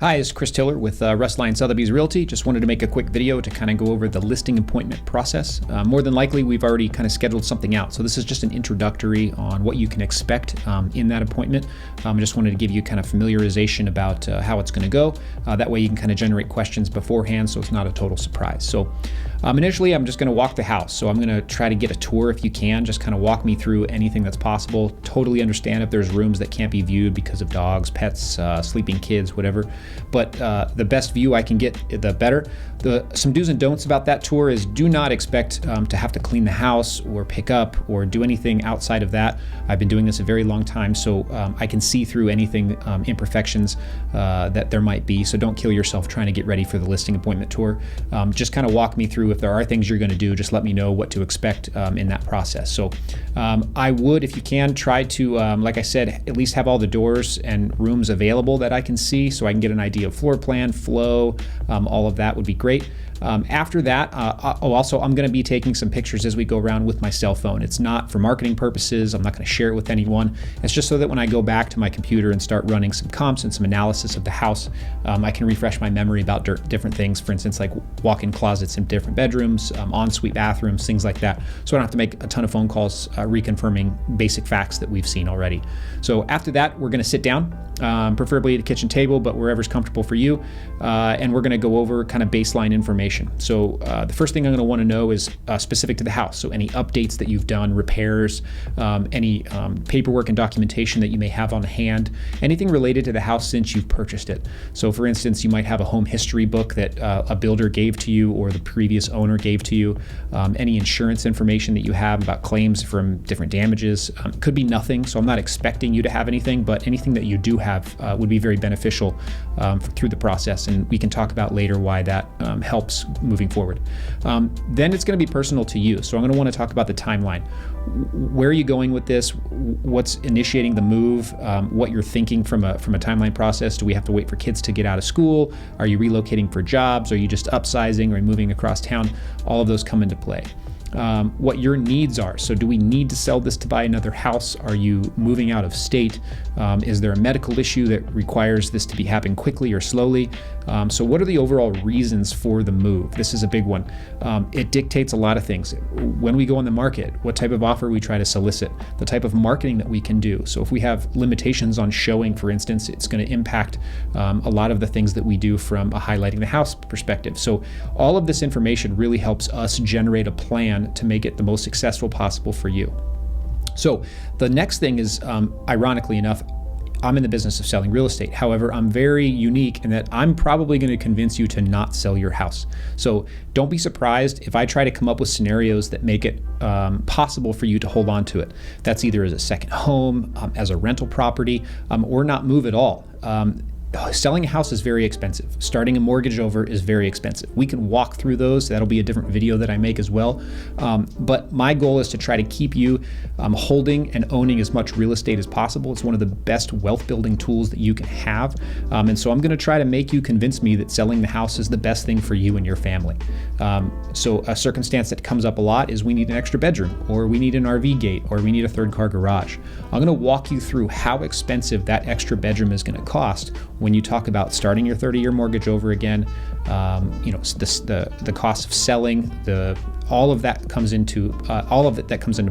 Hi, this is Chris Tiller with Russ Lyon Sotheby's Realty. Just wanted to make a quick video to kind of go over the listing appointment process. More than likely, we've already kind of scheduled something out. So this is just an introductory on what you can expect in that appointment. I just wanted to give you kind of familiarization about how it's going to go. That way you can kind of generate questions beforehand so it's not a total surprise. So initially, I'm just going to walk the house. So I'm going to try to get a tour if you can. Just kind of walk me through anything that's possible. Totally understand if there's rooms that can't be viewed because of dogs, pets, sleeping kids, whatever. But the best view I can get, the better. Some do's and don'ts about that tour is do not expect to have to clean the house or pick up or do anything outside of that. I've been doing this a very long time, so I can see through anything imperfections that there might be. So don't kill yourself trying to get ready for the listing appointment tour. Just kind of walk me through if there are things you're going to do. Just let me know what to expect in that process. So I would, if you can, try to, like I said, at least have all the doors and rooms available that I can see so I can get an idea of floor plan, flow, all of that would be great. After that, also I'm going to be taking some pictures as we go around with my cell phone. It's not for marketing purposes. I'm not going to share it with anyone. It's just so that when I go back to my computer and start running some comps and some analysis of the house, I can refresh my memory about different things. For instance, like walk-in closets in different bedrooms, ensuite bathrooms, things like that. So I don't have to make a ton of phone calls reconfirming basic facts that we've seen already. So after that, we're going to sit down, preferably at the kitchen table, but wherever's comfortable for you. And we're going to go over kind of baseline information. So the first thing I'm going to want to know is specific to the house. So any updates that you've done, repairs, any paperwork and documentation that you may have on hand, anything related to the house since you've purchased it. So for instance, you might have a home history book that a builder gave to you or the previous owner gave to you, any insurance information that you have about claims from different damages. Could be nothing, so I'm not expecting you to have anything, but anything that you do have would be very beneficial through the process, and we can talk about later why that helps moving forward. Then it's going to be personal to you. So I'm going to want to talk about the timeline. Where are you going with this? What's initiating the move? What you're thinking from a timeline process? Do we have to wait for kids to get out of school? Are you relocating for jobs? Are you just upsizing or moving across town? All of those come into play. What your needs are. So do we need to sell this to buy another house? Are you moving out of state? Is there a medical issue that requires this to be happening quickly or slowly? So what are the overall reasons for the move? This is a big one. It dictates a lot of things. When we go on the market, what type of offer we try to solicit, the type of marketing that we can do. So if we have limitations on showing, for instance, it's going to impact a lot of the things that we do from a highlighting the house perspective. So all of this information really helps us generate a plan to make it the most successful possible for you. So the next thing is, ironically enough, I'm in the business of selling real estate. However, I'm very unique in that I'm probably going to convince you to not sell your house. So don't be surprised if I try to come up with scenarios that make it possible for you to hold on to it. That's either as a second home, as a rental property, or not move at all. Selling a house is very expensive. Starting a mortgage over is very expensive. We can walk through those. That'll be a different video that I make as well. But my goal is to try to keep you holding and owning as much real estate as possible. It's one of the best wealth building tools that you can have. And so I'm going to try to make you convince me that selling the house is the best thing for you and your family. So a circumstance that comes up a lot is we need an extra bedroom, or we need an RV gate, or we need a third car garage. I'm going to walk you through how expensive that extra bedroom is going to cost when you talk about starting your 30-year mortgage over again. The cost of selling, all of that comes into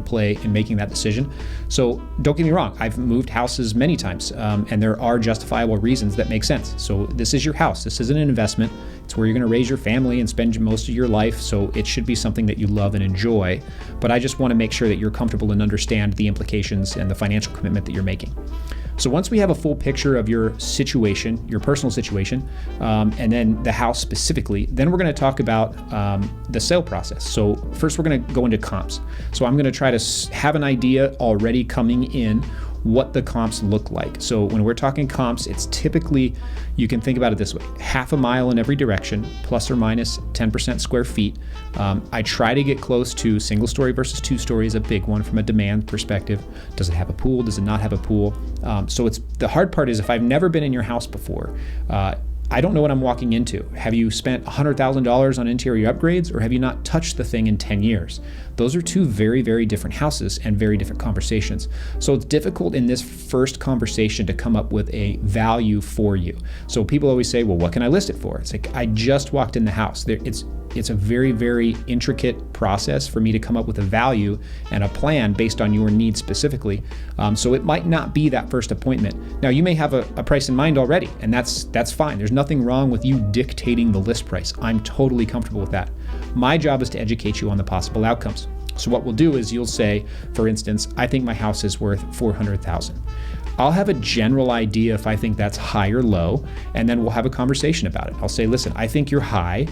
play in making that decision. So don't get me wrong, I've moved houses many times, and there are justifiable reasons that make sense. So this is your house. This is an investment. It's where you're going to raise your family and spend most of your life. So it should be something that you love and enjoy. But I just want to make sure that you're comfortable and understand the implications and the financial commitment that you're making. So once we have a full picture of your situation, your personal situation, and then the house specifically, then we're going to talk about the sale process. So first we're going to go into comps. So I'm going to try to have an idea already coming in what the comps look like. So when we're talking comps, it's typically, you can think about it this way: half a mile in every direction, plus or minus 10% square feet. I try to get close to single story versus two story is a big one from a demand perspective. Does it have a pool? Does it not have a pool? So the hard part is, if I've never been in your house before, I don't know what I'm walking into. Have you spent $100,000 on interior upgrades, or have you not touched the thing in 10 years? Those are two very, very different houses and very different conversations. So it's difficult in this first conversation to come up with a value for you. So people always say, well, what can I list it for? It's like, I just walked in the house. It's a very, very intricate process for me to come up with a value and a plan based on your needs specifically. So it might not be that first appointment. Now, you may have a price in mind already, and that's fine. There's nothing wrong with you dictating the list price. I'm totally comfortable with that. My job is to educate you on the possible outcomes. So what we'll do is you'll say, for instance, I think my house is worth $400,000. I'll have a general idea if I think that's high or low, and then we'll have a conversation about it. I'll say, listen, I think you're high,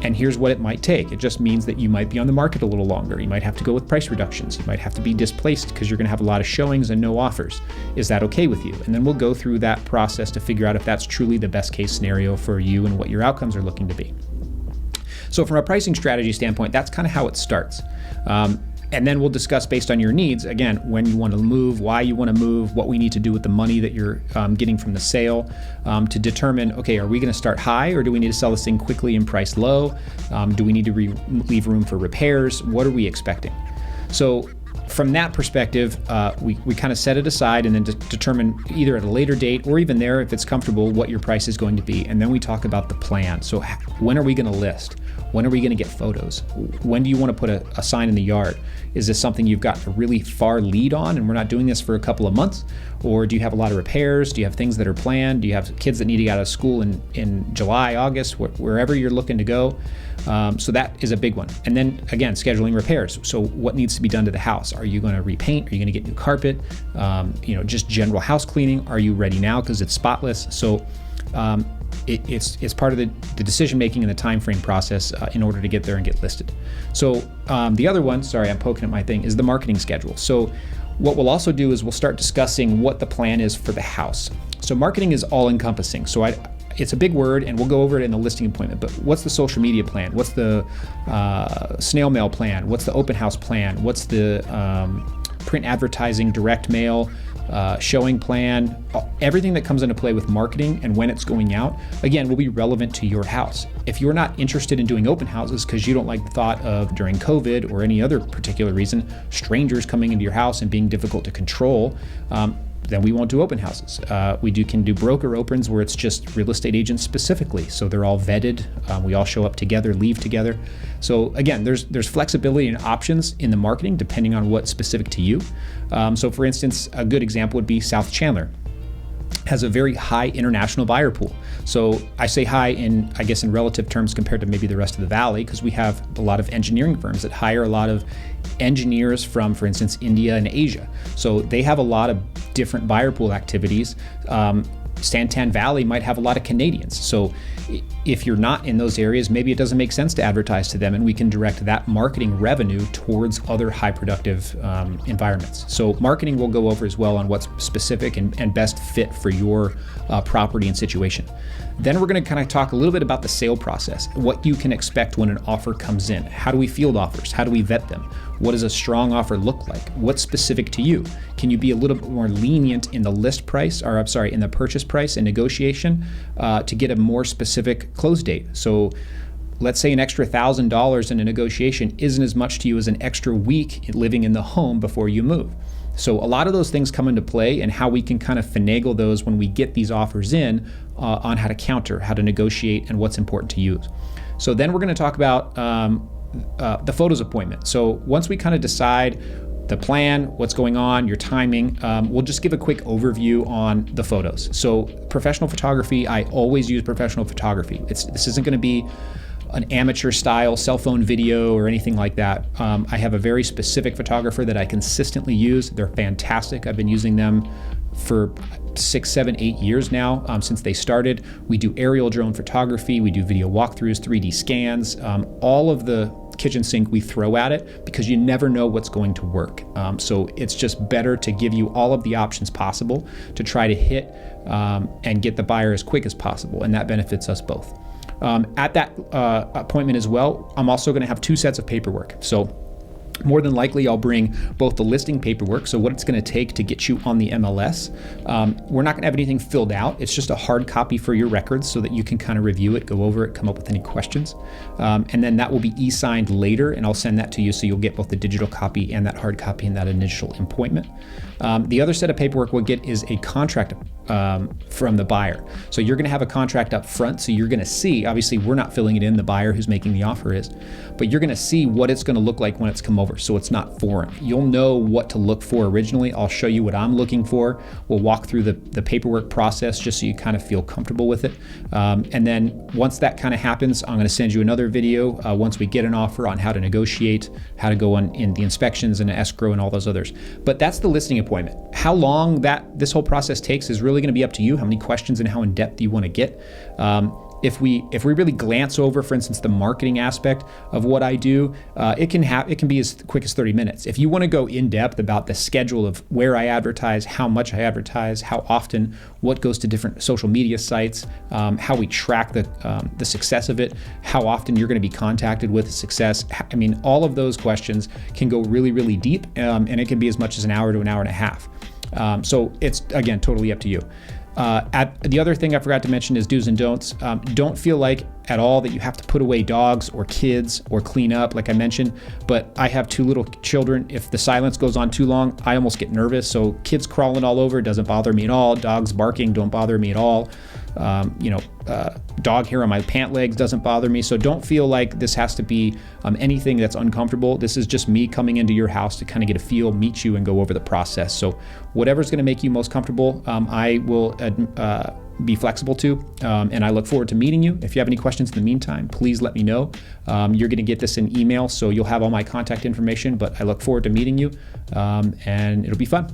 and here's what it might take. It just means that you might be on the market a little longer. You might have to go with price reductions. You might have to be displaced because you're going to have a lot of showings and no offers. Is that okay with you? And then we'll go through that process to figure out if that's truly the best case scenario for you and what your outcomes are looking to be. So from a pricing strategy standpoint, that's kind of how it starts. And then we'll discuss based on your needs, again, when you want to move, why you want to move, what we need to do with the money that you're getting from the sale to determine, okay, are we going to start high, or do we need to sell this thing quickly and price low? Do we need to leave room for repairs? What are we expecting? So from that perspective, we kind of set it aside and then determine either at a later date or even there, if it's comfortable, what your price is going to be. And then we talk about the plan. So when are we going to list? When are we going to get photos? When do you want to put a sign in the yard? Is this something you've got a really far lead on and we're not doing this for a couple of months? Or do you have a lot of repairs? Do you have things that are planned? Do you have kids that need to get out of school in July, August, wherever you're looking to go? So that is a big one. And then again, scheduling repairs. So what needs to be done to the house? Are you going to repaint? Are you going to get new carpet? Just general house cleaning. Are you ready now because it's spotless? So it's part of the decision making and the time frame process in order to get there and get listed. So the other one, sorry, I'm poking at my thing, is the marketing schedule. So what we'll also do is we'll start discussing what the plan is for the house. So marketing is all encompassing. So it's a big word, and we'll go over it in the listing appointment, but what's the social media plan? What's the snail mail plan? What's the open house plan? What's the print advertising, direct mail, showing plan? Everything that comes into play with marketing and when it's going out, again, will be relevant to your house. If you're not interested in doing open houses because you don't like the thought of, during COVID or any other particular reason, strangers coming into your house and being difficult to control, then we won't do open houses. We can do broker opens where it's just real estate agents specifically. So they're all vetted. We all show up together, leave together. So again, there's flexibility and options in the marketing depending on what's specific to you. So for instance, a good example would be South Chandler. Has a very high international buyer pool. So I say high in relative terms compared to maybe the rest of the valley, because we have a lot of engineering firms that hire a lot of engineers from, for instance, India and Asia. So they have a lot of different buyer pool activities. Santan Valley might have a lot of Canadians. So if you're not in those areas, maybe it doesn't make sense to advertise to them, and we can direct that marketing revenue towards other high productive environments. So marketing we'll go over as well on what's specific and best fit for your property and situation. Then we're going to kind of talk a little bit about the sale process, what you can expect when an offer comes in. How do we field offers? How do we vet them? What does a strong offer look like? What's specific to you? Can you be a little bit more lenient in the list price, in the purchase price and negotiation to get a more specific close date? So let's say an extra $1,000 in a negotiation isn't as much to you as an extra week living in the home before you move. So a lot of those things come into play, and how we can kind of finagle those when we get these offers in on how to counter, how to negotiate, and what's important to you. So then we're going to talk about the photos appointment. So once we kind of decide the plan, what's going on, your timing, we'll just give a quick overview on the photos. So professional photography, I always use professional photography. This isn't going to be an amateur style cell phone video or anything like that. I have a very specific photographer that I consistently use. They're fantastic. I've been using them for 6, 7, 8 years now since they started. We do aerial drone photography. We do video walkthroughs, 3D scans, all of the kitchen sink we throw at it, because you never know what's going to work. So it's just better to give you all of the options possible to try to hit and get the buyer as quick as possible, and that benefits us both. At that appointment as well, I'm also going to have 2 sets of paperwork. So More than likely, I'll bring both the listing paperwork, so what it's going to take to get you on the MLS. We're not going to have anything filled out. It's just a hard copy for your records so that you can kind of review it, go over it, come up with any questions. And then that will be e-signed later, and I'll send that to you so you'll get both the digital copy and that hard copy in that initial appointment. The other set of paperwork we'll get is a contract from the buyer. So you're going to have a contract up front, so you're going to see, obviously we're not filling it in, the buyer who's making the offer is, but you're going to see what it's going to look like when it's come over, so it's not foreign. You'll know what to look for originally. I'll show you what I'm looking for. We'll walk through the paperwork process just so you kind of feel comfortable with it. And then once that kind of happens, I'm going to send you another video once we get an offer on how to negotiate, how to go on in the inspections and escrow and all those others. But that's the listing appointment. How long this whole process takes is really going to be up to you, how many questions and how in depth you want to get. If we really glance over, for instance, the marketing aspect of what I do, it can be as quick as 30 minutes. If you want to go in depth about the schedule of where I advertise, how much I advertise, how often, what goes to different social media sites, how we track the success of it, how often you're going to be contacted with success. I mean, all of those questions can go really, really deep, and it can be as much as an hour to an hour and a half. So it's, again, totally up to you. The other thing I forgot to mention is do's and don'ts. Don't feel like at all that you have to put away dogs or kids or clean up, like I mentioned, but I have 2 little children. If the silence goes on too long, I almost get nervous. So kids crawling all over doesn't bother me at all. Dogs barking don't bother me at all. Dog hair on my pant legs doesn't bother me. So don't feel like this has to be anything that's uncomfortable. This is just me coming into your house to kind of get a feel, meet you, and go over the process. So whatever's going to make you most comfortable, I will be flexible to, and I look forward to meeting you. If you have any questions in the meantime, please let me know. You're going to get this in email, so you'll have all my contact information, but I look forward to meeting you, and it'll be fun.